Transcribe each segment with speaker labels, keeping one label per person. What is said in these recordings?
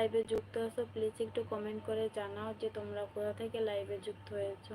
Speaker 1: লাইভে যুক্ত আছো প্লিজ একটু কমেন্ট করে জানাও যে তোমরা কোথা থেকে লাইভে যুক্ত হয়েছো।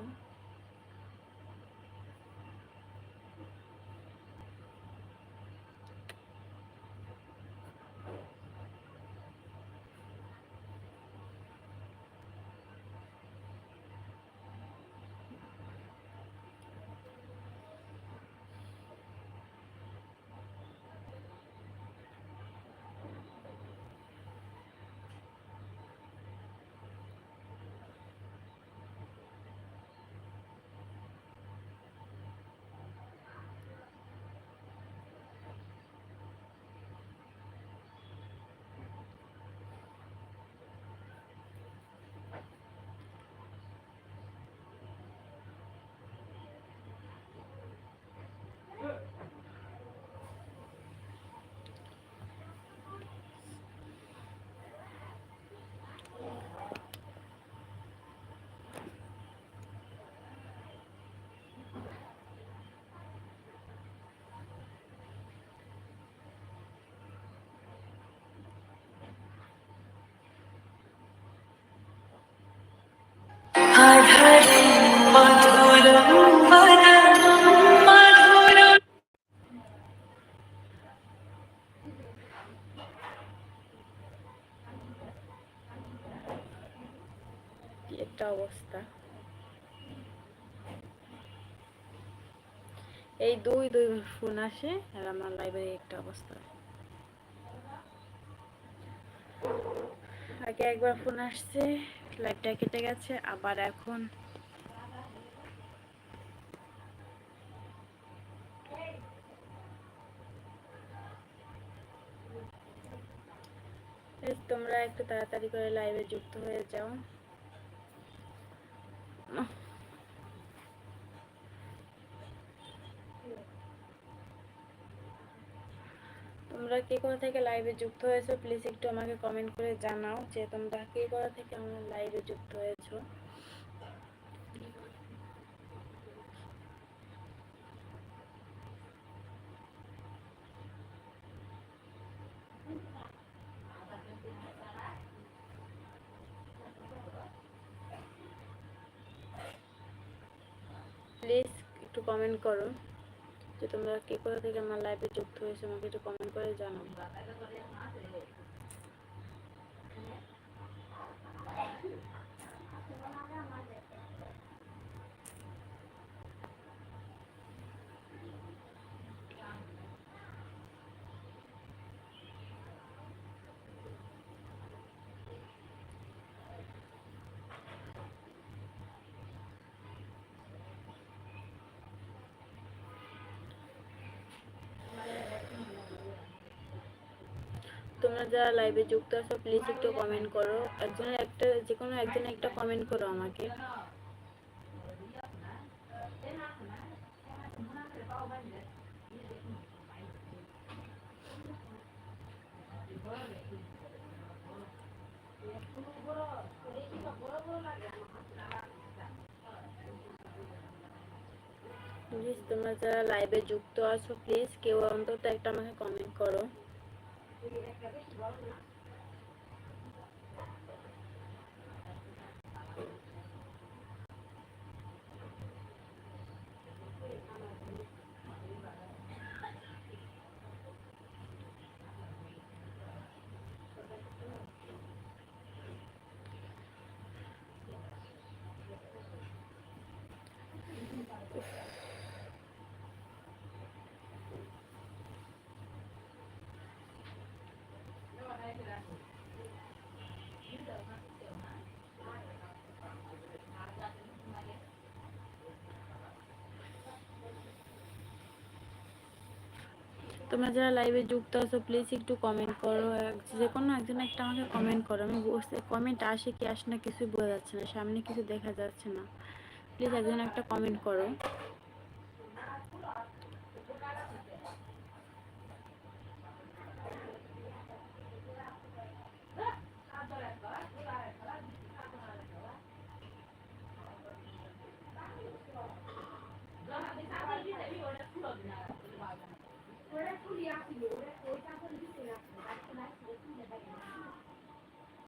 Speaker 1: একটা অবস্থা, এই দুই ফোন আসে আর আমার লাইভে একটা অবস্থা। আগে একবার ফোন আসছে, লাইভটা কেটে গেছে, আবার এখন তোমরা একটু তাড়াতাড়ি করে লাইভে যুক্ত হয়ে যাও। তোমরা কে কোথা থেকে লাইভে যুক্ত হয়েছো প্লিজ একটু আমাকে কমেন্ট করে জানাও যে তোমরা কে কোথা থেকে আমার লাইভে যুক্ত হয়েছো। প্লিজ একটু কমেন্ট করো যে তোমরা কে কোথা থেকে আমার লাইভে যুক্ত হয়েছো, আমাকে একটু কমেন্ট করে জানাও। তোমরা যারা লাইভে যুক্ত আছো প্লিজ একটু কমেন্ট করো, একজনের একটা, যে কোনো একজনের একটা কমেন্ট করো আমাকে। প্লিজ তোমরা যারা লাইভে যুক্ত আছো প্লিজ কেউ অন্তত একটা আমাকে কমেন্ট করো। তোমরা যারা লাইভে যুক্ত আছো প্লিজ একটু কমেন্ট করো, যে কোনো একজন একটা আমাকে কমেন্ট করো। আমি বুঝতে কমেন্ট আসে কি আসে না কিছুই বোঝা যাচ্ছে না, সামনে কিছু দেখা যাচ্ছে না, প্লিজ একজন একটা কমেন্ট করো।